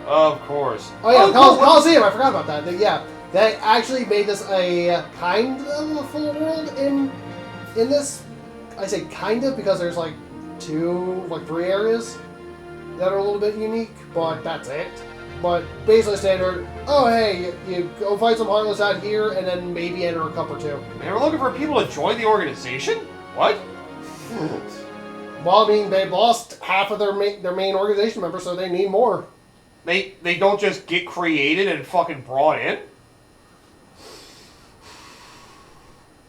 Of course. Oh yeah, Coliseum. I forgot about that. Yeah, they actually made this a kind of a full world in this. I say kind of because there's like 3 areas that are a little bit unique, but that's it. But basically standard. Oh hey, you go fight some Heartless out here, and then maybe enter a cup or 2. Man, we're looking for people to join the organization? What? Well, I mean, they've lost half of their main organization members, so they need more. They don't just get created and fucking brought in?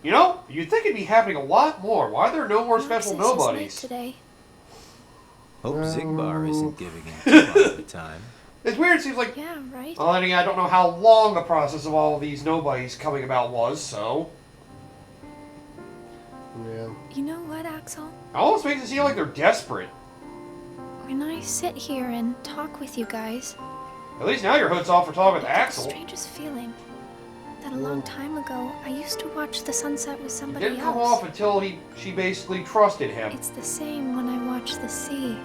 You know, you'd think it'd be happening a lot more. Why are there no more special nobodies? Today. Hope Zigbar isn't giving him too much of the time. It's weird, it seems like... Yeah, right? Well, I mean, I don't know how long the process of all of these nobodies coming about was, so... Yeah. You know what, Axel? It almost makes it seem like they're desperate. When I sit here and talk with you guys... At least now your hood's off for talking with I get Axel. the strangest feeling that a long time ago, I used to watch the sunset with somebody Didn't else. come off until she basically trusted him. It's the same when I watch the sea.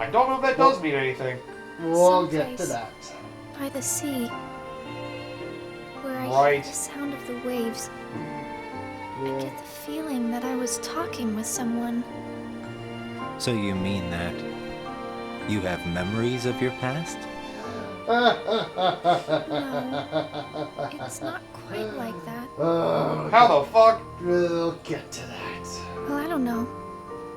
I don't know if that does mean anything. We'll get to that. By the sea, where I hear Right. the sound of the waves. I get the feeling that I was talking with someone. So you mean that you have memories of your past? No, it's not quite like that. How the fuck? We'll get to that. Well, I don't know.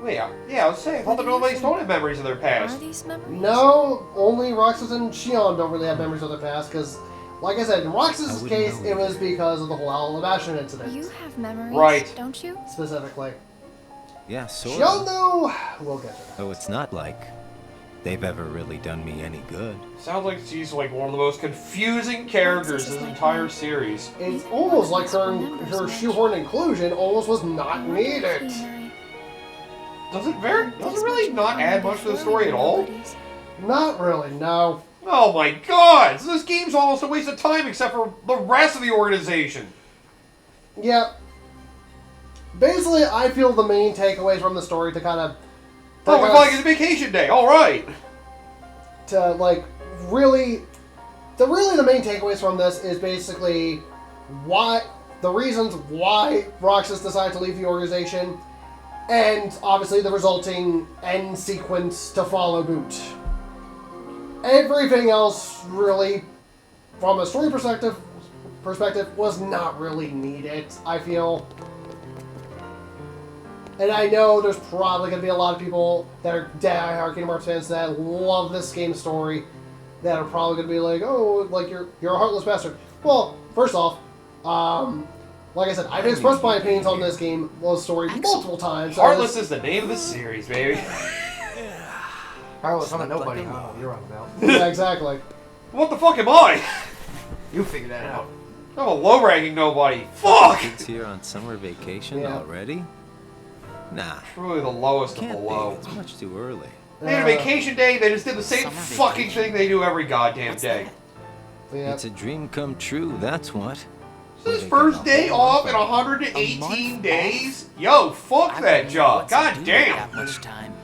Yeah, I was saying, I thought that nobody's don't have memories of their Are past. these memories? No, only Roxas and Xion don't really have memories of their past, because, like I said, in Roxas' case, it was because of the whole Owl of Bastion incident. You have memories, Right. don't you? Specifically. Yeah, sort Xion, of. though, we'll get to that. Though it's not like they've ever really done me any good. Sounds like she's like one of the most confusing characters in this entire series. It's almost like her shoehorn inclusion almost was not needed. Does it really not add much to the story at all? Not really, no. Oh my god! So this game's almost a waste of time except for the rest of the organization. Yeah. Basically, I feel the main takeaways from the story to kind of... Oh, we like it's vacation day, alright! To, like, really... The main takeaways from this is basically the reasons why Roxas decided to leave the organization, and obviously the resulting end sequence to follow boot. Everything else, really, from a story perspective, was not really needed, I feel. And I know there's probably going to be a lot of people that are die-hard Kingdom Hearts fans that love this game story that are probably going to be like, oh, like, you're a heartless bastard. Well, first off, like I said, I've expressed my opinions on this game, story multiple times. Heartless is the name of the series, baby. Heartless, I'm a nobody. Oh, you're on about. Yeah, exactly. What the fuck am I? You figure that out. I'm a low-ranking nobody. Fuck! Kids here on summer vacation Yeah. already? Nah, Truly the lowest of the can't be. low. It's much too early. They had a vacation day, they just did the same Summer fucking vacation? thing they do every goddamn day. Yeah. It's a dream come true, that's what. This is his first day off in 118 days? Yo, fuck that job. God damn. That much time.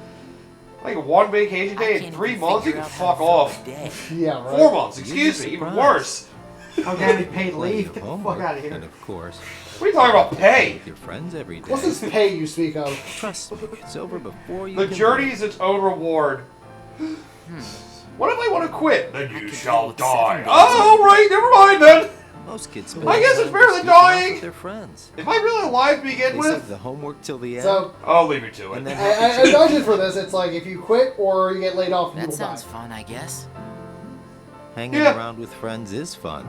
Like one vacation day in 3 months, you can fuck off. Yeah, right. 4 months, excuse me, even worse. I'm gonna be paid Plenty leave. of Get the fuck homework, out of here. And of course, What are you talking about, pay? with your friends every day. What's this pay you speak of? Trust me, it's over before you The can journey blink. is its own reward. What if I want to quit? Then you shall die. Oh, alright, never mind then. Most kids spend I guess their it's time better than sneaking off dying. with their friends. Am I really alive to begin They save with? the homework till the end. So, I'll leave you to and it. then I imagine for this, it's like if you quit or you get laid off, you That will die. sounds fun, I guess. hanging Yeah. around with friends is fun.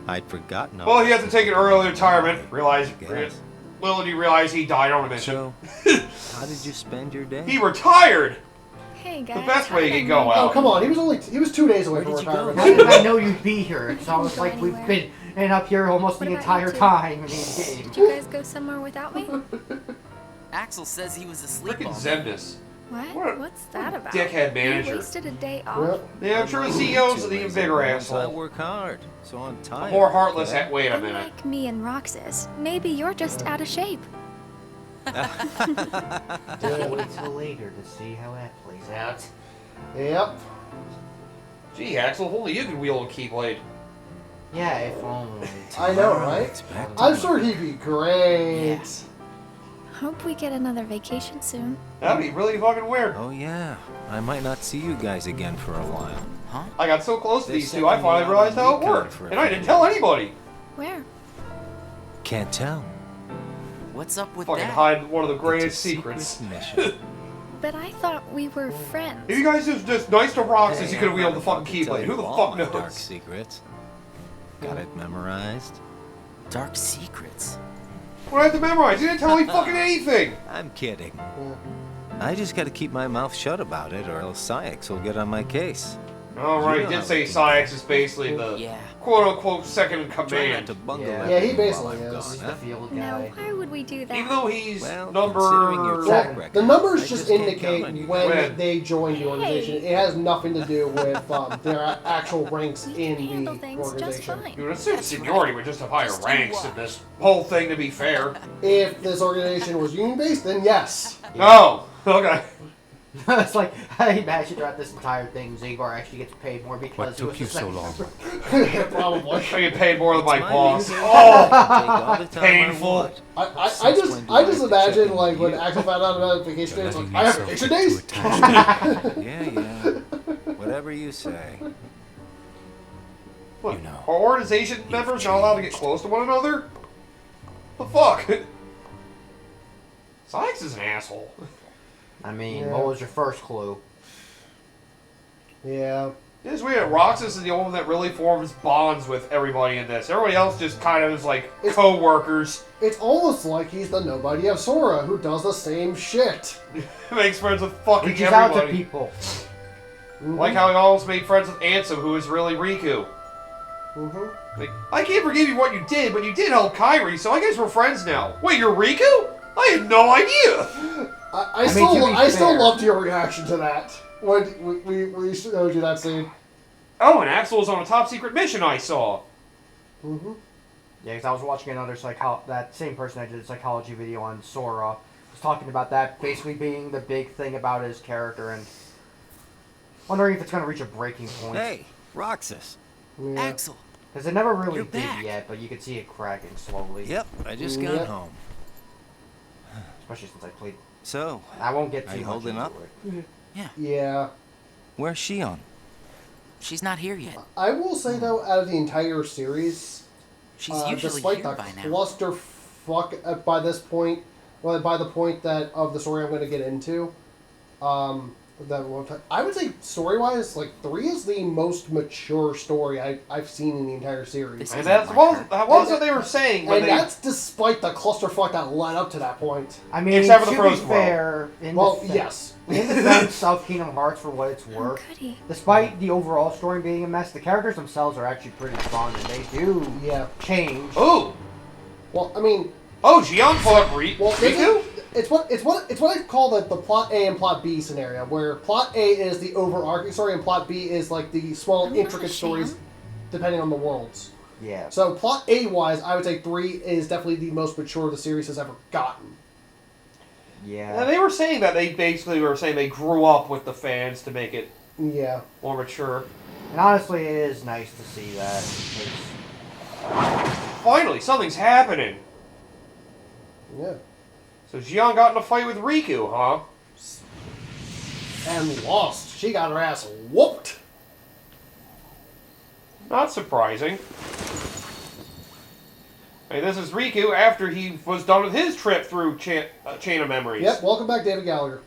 I'd forgotten all Well, he had to take an early retirement. Little did he realize he died on a mission. So, how did you spend your day? He retired! Hey guys, The best how way did you I can go know? out. Oh, come on. He was 2 days away from Where did you go? retirement. How did I know you'd be here? It's almost go like we've anywhere. been up here almost What the about entire you two? time in the game. Did you guys go somewhere without me? Axel says he was asleep Frickin' all day. Zemnis. What? What's that about? Dickhead manager. You wasted a day off? Yep. Yeah, I'm sure the CEO's an even bigger I asshole. work hard, so I'm tired. More heartless okay? at wait a minute. Unlike me and Roxas, maybe you're just out of shape. Wait till later to see how that plays out. Yep. Gee, Axel, if only you could wield a Keyblade. Yeah, if only. I know, right? Expect I'm sure he'd be great. Yeah. Hope we get another vacation soon. That'd be really fucking weird. Oh yeah, I might not see you guys again for a while. Huh? I got so close to They these sent two, I me finally out realized on how it weekend worked. for a And I few didn't tell days. anybody. Where? Can't tell. What's up with Fucking that? hide one of the It's greatest a secrets. secret mission. But I thought we were friends. If you guys was just nice to Roxas, Hey, you could have I'm wielded not the fucking about to tell Keyblade. Who you the all fuck my dark knows? secrets. Got it memorized? Dark secrets. What do I have to memorize? You didn't tell me fucking anything. I'm kidding. Yeah. I just gotta keep my mouth shut about it, or else Syx will get on my case. All right, You you know did how say it Syx is basically the Yeah. quote-unquote second in Try not command. to bungle Yeah. that Yeah, he while basically I'm is. gone, He's huh? the field Now, guy. why would we do that? Even though he's Well, number... considering your Well, track record, the numbers I just can't indicate count on you when guys. they join the organization. It has nothing to do with their actual ranks We in can handle the things just organization. fine. You would assume That's seniority right. would just have higher Just you ranks in watch. this whole thing, to be fair. If this organization was union-based, then yes. Oh, okay. It's like, I imagine throughout this entire thing, Zigbar actually gets paid more because What he was took you the so second long? member. Probably. I get paid more than my My boss. reason. Oh! Take all the time Painful. I want. I Since just when do I I just have to imagine check in like with when you? Axel found out about vacation You're days, like letting I have yourself vacation get days. too attached. Yeah. Whatever you say. What, You know, are organization members not allowed to get close to one another? The fuck? Syx is an asshole. I mean, Yeah. what was your first clue? Yeah. It's weird that Roxas is the only one that really forms bonds with everybody in this. Everybody else just kind of is like co-workers. It's almost like he's the nobody of Sora who does the same shit. Makes friends with fucking Reaches out to everybody. people. Like how he almost made friends with Ansem, who is really Riku. Mm-hmm. Like, I can't forgive you what you did, but you did help Kairi, so I guess we're friends now. Wait, you're Riku? I had no idea. I mean, still to be I still fair- loved your reaction to that when we showed you that scene. Oh, and Axel was on a top secret mission I saw. Mm-hmm. Yeah, because I was watching another that same person that did a psychology video on Sora was talking about that basically being the big thing about his character and wondering if it's going to reach a breaking point. Hey, Roxas. Yeah. Axel. Because it never really You're did back. yet, but you could see it cracking slowly. Yep, I just got Yep. home. Especially since I played. So, I won't get Are too you much holding into up? it. Yeah. where's Xion? She's not here yet. I will say though, out of the entire series, She's usually despite here the by now. clusterfuck by this point, well, by the point that of the story I'm going to get into, I would say story-wise, like 3 is the most mature story I've seen in the entire series, This And is that's like what her. what they were saying when and they... that's despite the clusterfuck that led up to that point. I mean, Except for the to be Frozen World. fair, in Well, defen- yes. in defense of Kingdom Hearts, for what it's How worth, could he? despite the overall story being a mess, the characters themselves are actually pretty strong, and they do Yeah. change. Oh! Well, I mean, Oh, Xion fought well, Riku? it's what I call the plot A and plot B scenario, where plot A is the overarching story and plot B is like the small I'm not intricate stories, ashamed. depending on the worlds. Yeah. So plot A wise, I would say 3 is definitely the most mature the series has ever gotten. Yeah. And they were saying that they basically were saying they grew up with the fans to make it Yeah. more mature. And honestly, it is nice to see that. Finally, something's happening. Yeah. So Xion got in a fight with Riku, huh? And lost. She got her ass whooped. Not surprising. Hey, this is Riku after he was done with his trip through Chain of Memories. Yep. Welcome back, David Gallagher.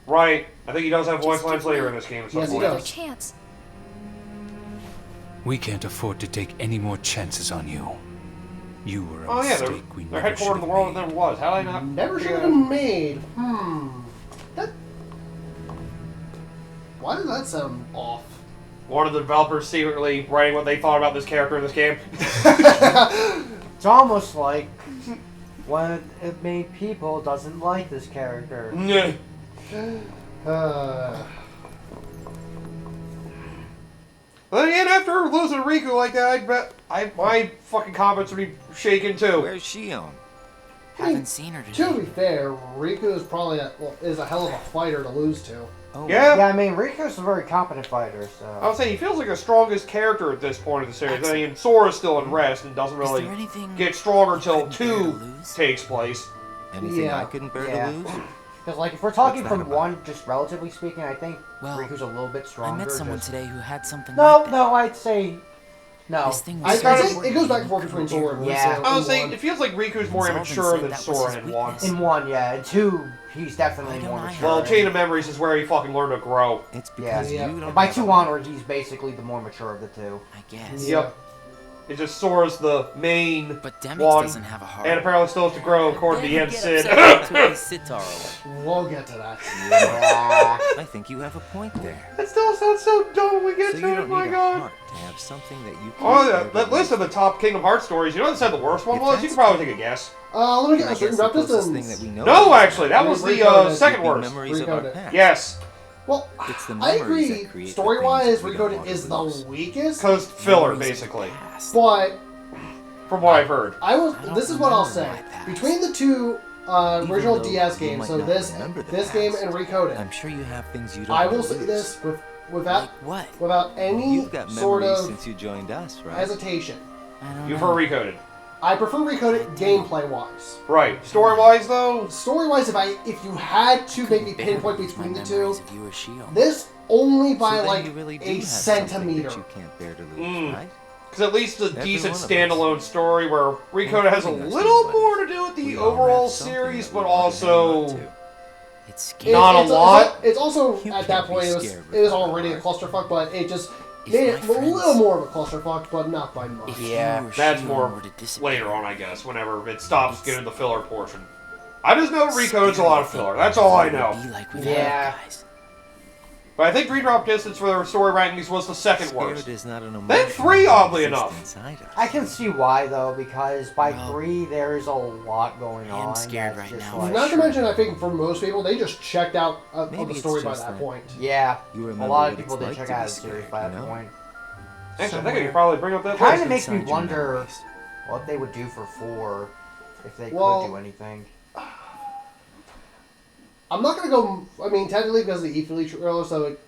Right. I think he does have voice Just lines give later me- in this game at some Yes, he point. Another does. chance. We can't afford to take any more chances on you. You were a Oh yeah, mistake we they're never headquartered should in the have world that made. never was. How did I not? Never should Yeah. have been made. That. Why does that sound off? One of the developers secretly writing what they thought about this character in this game. It's almost like one of the main people doesn't like this character. Yeah. But then again, after losing Riku like that, I bet my fucking confidence would be shaken too. Where's Xion? Haven't seen her To today. be fair, Riku is probably is a hell of a fighter to lose to. Oh, Yeah. Yeah, I mean, Riku's a very competent fighter, so... I would say he feels like the strongest character at this point of the series. I mean, Sora's still in rest and doesn't Is really there anything get stronger until couldn't bear to 2 lose? takes place. Anything Yeah. I couldn't bear Yeah. to lose? Because, like, if we're talking What's that from about? one, just relatively speaking, I think Well, Riku's a little bit I stronger. met someone just- today who had something No, like that. no, I'd say... No. This thing I was so think it important goes to back you. and forth between Sora and Yeah. Riku. I would say in it feels like Riku's more Zaldin immature said than that was Sora his in 1. weakness. In 1, yeah. In 2, he's definitely Why more don't I mature. Well, have Chain of Memories is where he fucking learned to grow. It's Yeah. because Yeah. you don't And by have 2 a- onward, he's basically the more mature of the two. I guess. Yep. It's just Sora's the main But Demix one, doesn't have a heart. and apparently still has to grow according to Yen Sid. Sitar away. We'll get to that. Yeah. I think you have a point there. That still sounds so dumb when we get So to you it, don't my need a god. heart to have something that you Oh, can't yeah, bear that to list lose. of the top Kingdom Hearts stories, you know what said the worst one If was? You that's can probably take a guess. Let me get I my guess string the wrap closest thing distance. that we know No, of actually, that was the Recoded. second would be worst. memories of our Recoded. past. Yes, Well, It's the I memories agree. that create the Story-wise, things we don't Recoded want is to the lose. weakest, because filler, Memories of basically, the past. but from what I've heard. I will. I don't This is what I'll remember say. my past. Between the two original though DS you games, might so not this remember the this game past, and Recoded, I'm sure you have things you don't I want will to say lose. this without Like what? without any You've got sort memories of since you joined us, right? hesitation. I don't You've know. heard Recoded. I prefer Recoded gameplay-wise. Right. Story-wise, though, Story-wise, if you had to maybe Barely pinpoint lose my between the memories two, of you or Xion. this only So by then like you really do a have something centimeter. that you can't bear to lose, Mm. right? because at least a Every decent one of us. standalone story where Recoded has a Including us, little nobody. more to do with the We all have overall something series, that but we wanna hang on also to. It's It- scary. Not a it's, lot. It's also You at can't that be point it scared was without already a heart. clusterfuck, but it just If made my it a little friends- more of a clusterfuck, but not by much. If Yeah, you or that's Xion more were to disappear, later on, I guess, whenever it stops getting the filler portion. I just know Recoded's a lot of filler. That's all I know. Be like without Yeah. you guys. But I think Redrop Distance for their story rankings was the second worst. Scared is not an Then emotion 3, that oddly exists enough. inside us. I can see why, though, because by Well, 3, there's a lot going I am on. scared that's right just now. like- Not to mention, I think for most people, they just checked out of Maybe the it's story by just that that. point. Yeah, You a remember lot of what people it's did like check to be out the series scared, by you that know? point. Actually, I think I could probably bring up that Kind list. of makes me Inside your wonder memories. what they would do for 4 if they Well- could do anything. I'm not gonna go. I mean, technically because of the E3 trailer, so it,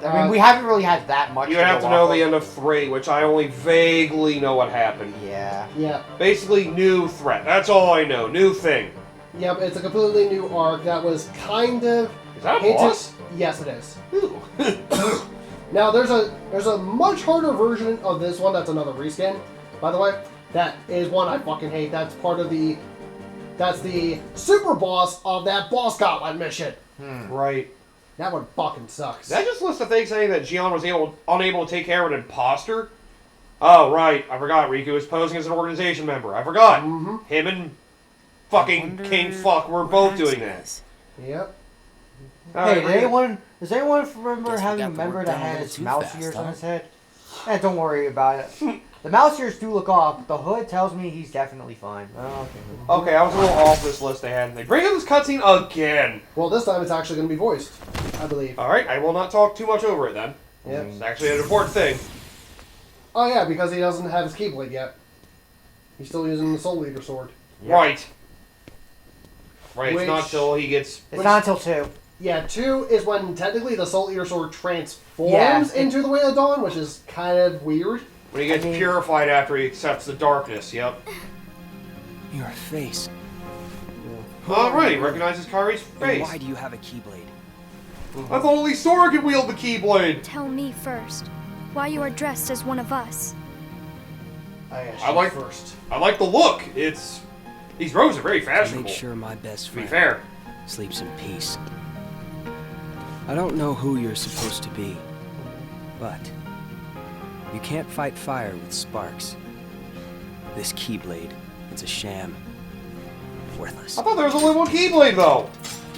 I mean, we haven't really had that much. You would have go to know off the of. end of 3, which I only vaguely know what happened. Yeah. yeah, Basically, new threat. That's all I know. New thing. yeah. It's a completely new arc that was kind of Is that a hinted. boss? Yes, it is. Ooh. Now there's a much harder version of this one. That's another reskin, by the way. That is one I fucking hate. That's part of the. That's the super boss of that boss gauntlet mission. Right. That one fucking sucks. Did I just list the thing saying that Xion was unable to take care of an imposter? Oh, right. I forgot. Riku was posing as an organization member. I forgot. Mm-hmm. Him and I fucking wonder King Fuck were what both Hanzo doing that. is. Yep. Alright, Hey, does anyone remember Guess we having a got the member work that done a had little his too mouse fast, ears huh? on his head? Don't worry about it. The mouse ears do look off, but the hood tells me he's definitely fine. Oh, okay. Okay, I was a little off this list they had. They bring up this cutscene again. Well, this time it's actually going to be voiced, I believe. Alright, I will not talk too much over it then. Yep. It's actually an important thing. Oh yeah, because he doesn't have his Keyblade yet. He's still using the Soul Eater sword. Yeah. Right. Right, Which- it's not till he gets... It's not until 2. Yeah, 2 is when technically the Soul Eater sword transforms Yeah, it- into the Way of Dawn, which is kind of weird. When he gets I mean- purified after he accepts the darkness, yep. Your face. Alright, he recognizes Kyrie's Then face. why do you have a Keyblade? I thought only Sora could wield the Keyblade. Tell me first why you are dressed as one of us. I like first. I like the look. These robes are very To fashionable. make sure my best To be friend fair. sleeps in peace. I don't know who you're supposed to be, but you can't fight fire with sparks. This Keyblade, it's a sham. Worthless. I thought there was only one Keyblade though.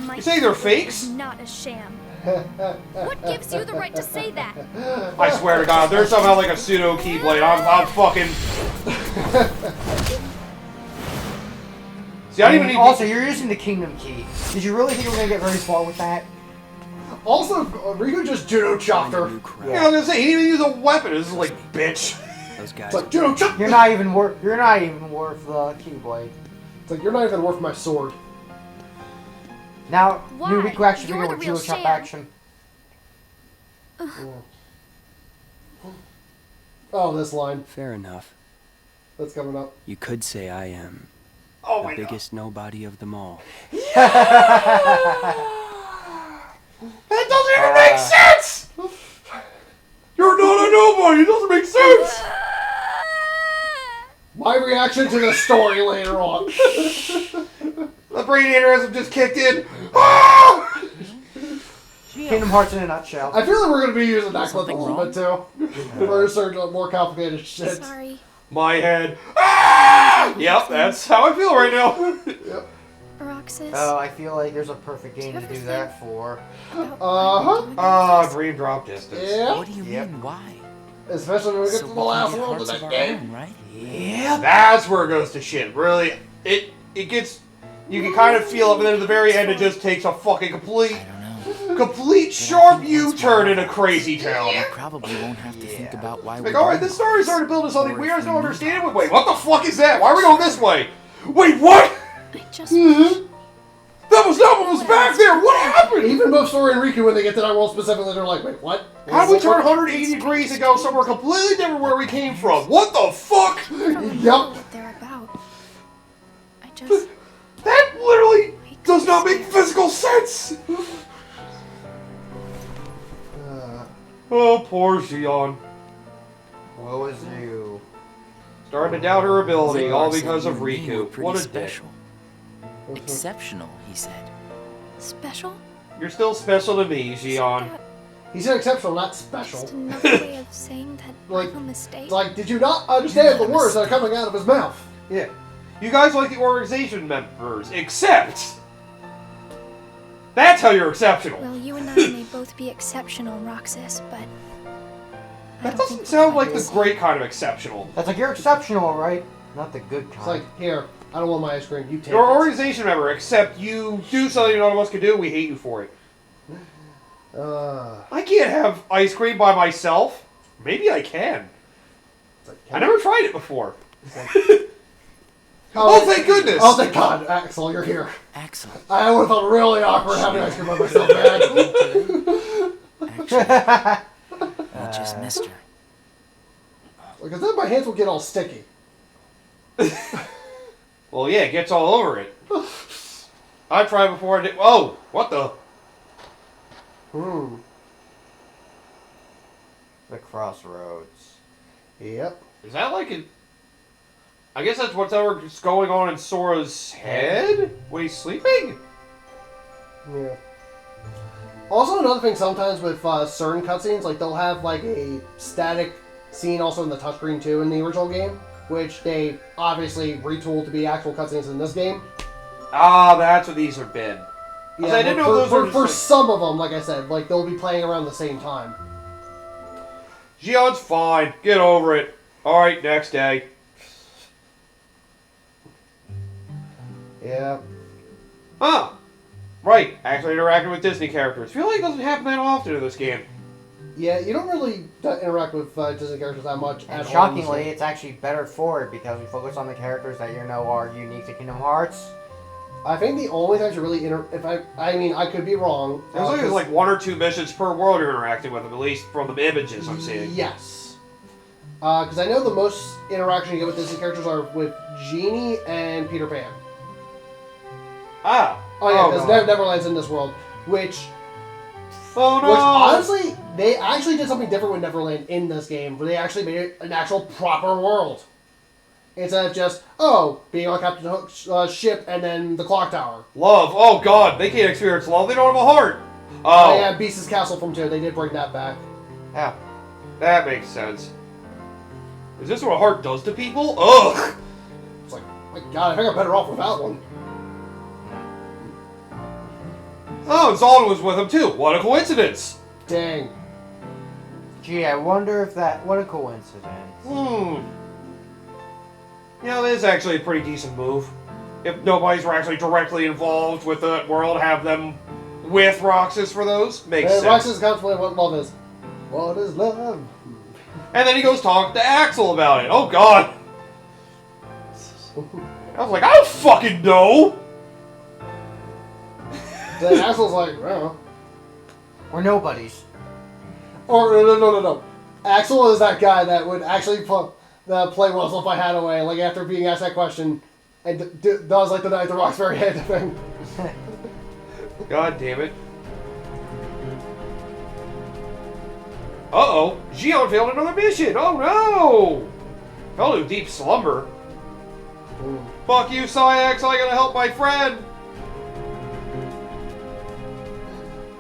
My You say they're Keyblade fakes? is not a sham. What gives you the right to say that? I swear to God, there's somehow like a pseudo Keyblade. I'm fucking. See, I didn't even need. Also, you're using the Kingdom Key. Did you really think you were going to get very far with that? Also, Riku just judo chopped Find a her. new crowd. Yeah, I was gonna say he didn't even use a weapon. This is like bitch. Those guys. It's like judo chop. You're not even worth the Keyblade. It's like, you're not even worth my sword. Now, Why? new Riku action You're figure the with real Judo Chop Xion. action. Oh, this line. Fair enough. That's coming up. You could say I am Oh the my biggest nobody of them all. That doesn't even make sense! You're not a nobody, it doesn't make sense! My reaction to the story later on. The brain aneurysm just kicked in. Ah! Kingdom Hearts in a nutshell. I feel like we're going to be using that clip a Something little bit too. For certain more complicated shit. Sorry. My head. Ah! Yep, that's how I feel right now. Yep. Roxas. Oh, I feel like there's a perfect game to do Everything. that for. about Uh-huh. doing Ah, this. dream drop distance. Yeah. What do you Yep. mean, why? Especially when we get So to we the can last get world of hearts that our game. own, right? Yeah. That's where it goes to shit. Really, it gets. You can kind of feel it, but then at the very end, it just takes a fucking complete I don't know. sharp U-turn in a crazy town. We probably won't have to think about why Like, we're alright, doing this story this. started to build to something Or we if just don't we understand need it. Wait, what the fuck is that? Why are we going this way? Wait, what? I just That was not what was back there! What happened? Even both Sora and Riku, when they get to that world specifically, they're like, wait, what? How did we turn 180 degrees and go somewhere completely different where we came from? What the fuck? I don't know Yup. what they're about. I just That literally does not make physical sense! Oh, poor Xion. Woe is you. Starting to doubt her ability, Zayar all said because you of and me were Riku. pretty What a dick. special. Exceptional, he said. special. You're still special to me, Xion. That He said exceptional, not just special. another way of saying that Like- I'm a mistake. It's like, did you not understand the words that are coming out of his mouth? Yeah. You guys like the organization members, except... That's how you're exceptional. Well, you and I may both be exceptional, Roxas, but I That don't think doesn't we're sound quite like the same. great kind of exceptional. That's like, you're exceptional, right? Not the good kind. It's like, here, I don't want my ice cream. You take You're an it. organization member, except you do something none of us can do, we hate you for it. I can't have ice cream by myself. Maybe I can. It's like, I never tried it before. Oh, Oh, thank goodness! Oh, thank God, Axel, you're here. Axel. I would have felt really awkward having ice cream by myself, man. Actually, we just missed her. Because then my hands will get all sticky. Well, yeah, it gets all over it. I tried before I did. Oh, what the? The crossroads. Yep. Is that like a... I guess that's whatever's going on in Sora's head when he's sleeping? Yeah. Also, another thing sometimes with certain cutscenes, like they'll have like a static scene also in the touchscreen too in the original game, which they obviously retooled to be actual cutscenes in this game. Ah, that's what these have been. I didn't know those for, were just for like- some of them, like I said, like they'll be playing around the same time. Xion's fine. Get over it. Alright, next day. Yeah. Huh. Right, actually interacting with Disney characters. Feel like it doesn't happen that often in this game. Yeah, you don't really interact with Disney characters that much And at all. shockingly, it's actually better for it because we focus on the characters that you know are unique to Kingdom Hearts. I think the only times you really I mean, I could be wrong. There's only like 1 or 2 missions per world you're interacting with them, at least from the images I'm seeing. Yes. Because I know the most interaction you get with Disney characters are with Genie and Peter Pan. Ah. Oh yeah, because God. Neverland's in this world, which Oh no! honestly, they actually did something different with Neverland in this game, where they actually made it an actual proper world. Instead of just, being on Captain Hook's ship and then the clock tower. Love. Oh god, they can't experience love. They don't have a heart. Oh Oh, yeah, Beast's Castle from 2, they did bring that back. Yeah. that makes sense. Is this what a heart does to people? Ugh. It's like, my god, I think I'm better off without one. Oh, and Zalda was with him too. What a coincidence. Dang. Gee, I wonder if that... What a coincidence. You know, it is actually a pretty decent move. If nobody's actually directly involved with the world, have them with Roxas for those. Makes sense. Roxas can't explain what love is. What is love? And then he goes talk to Axel about it. Oh god. I was like, I don't fucking know! Then Axel's like, well. We're nobodies. Or, no. Axel is that guy that would actually play Whistle If I Had a Way, like after being asked that question, and does like the Night the Roxbury head thing. God damn it. Uh-oh. Xion failed another mission. Oh no! Fell to a deep slumber. Fuck you, Syax. I gotta help my friend.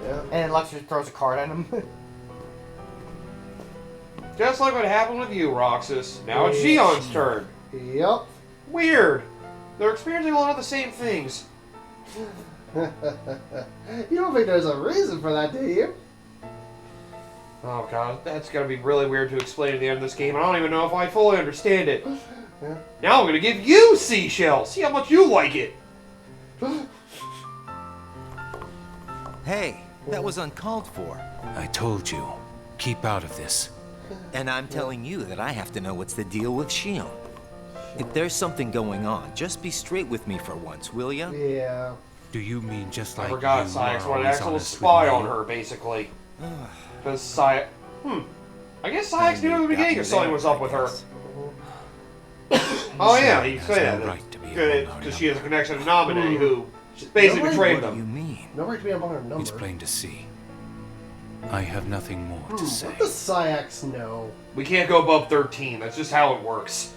Yeah. And Luxor throws a card at him. Just like what happened with you, Roxas. Now it's Xion's turn. Yep. Weird. They're experiencing a lot of the same things. You don't think there's a reason for that, do you? Oh god, that's gonna be really weird to explain at the end of this game. I don't even know if I fully understand it. Yeah. Now I'm gonna give you seashells. See how much you like it. Hey, that was uncalled for. I told you, keep out of this. And I'm telling you that I have to know what's the deal with Xion. If there's something going on, just be straight with me for once, will ya? Yeah. Do you mean just like I forgot you Syax are wanted always Axel to honest with spy me? on her, basically. Because Syax... I guess Syax knew at the beginning if something was up with her. Oh yeah, he Has said no that. right to be among our Because she has a connection to Naminé, number. who basically Nobody- betrayed What do you them. mean? No right to be among our number. It's plain to see. I have nothing more to say. What does Syax know? We can't go above 13. That's just how it works.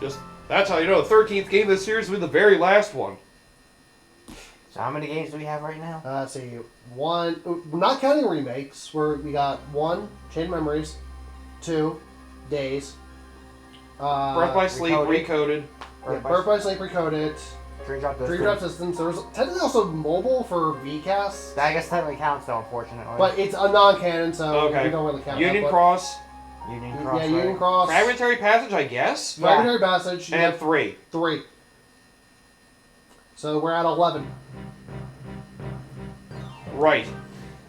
Just that's how you know the 13th game of this series will be the very last one. So how many games do we have right now? Let's see. One, not counting remakes, where we got 1, Chain Memories, 2, Days. Birth by Sleep, Recoded. Recoded. Birth by Sleep Recoded, Dream Drop Dream Distance. Drop Distance. There was technically also mobile for VCast, I guess technically counts though, unfortunately. but it's a non-canon, so Okay. we don't really count Union that. Cross, Union But, Cross. yeah, Union Cross, Fragmentary Passage, I guess, Fragmentary Passage, you and have 3. 3. So we're at 11. Right.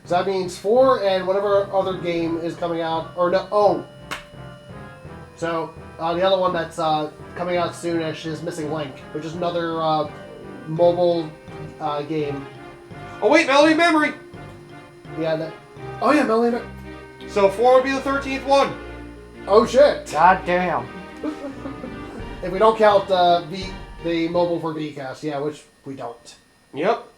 So that means 4 and whatever other game is coming out, or no, oh. So the other one that's coming out soonish is Missing Link, which is another mobile game. Oh wait, Melody of Memory. Yeah. Oh yeah, Melanie. So 4 would be the 13th one. Oh shit! God damn. If we don't count the mobile for VCast, yeah, which we don't. Yep.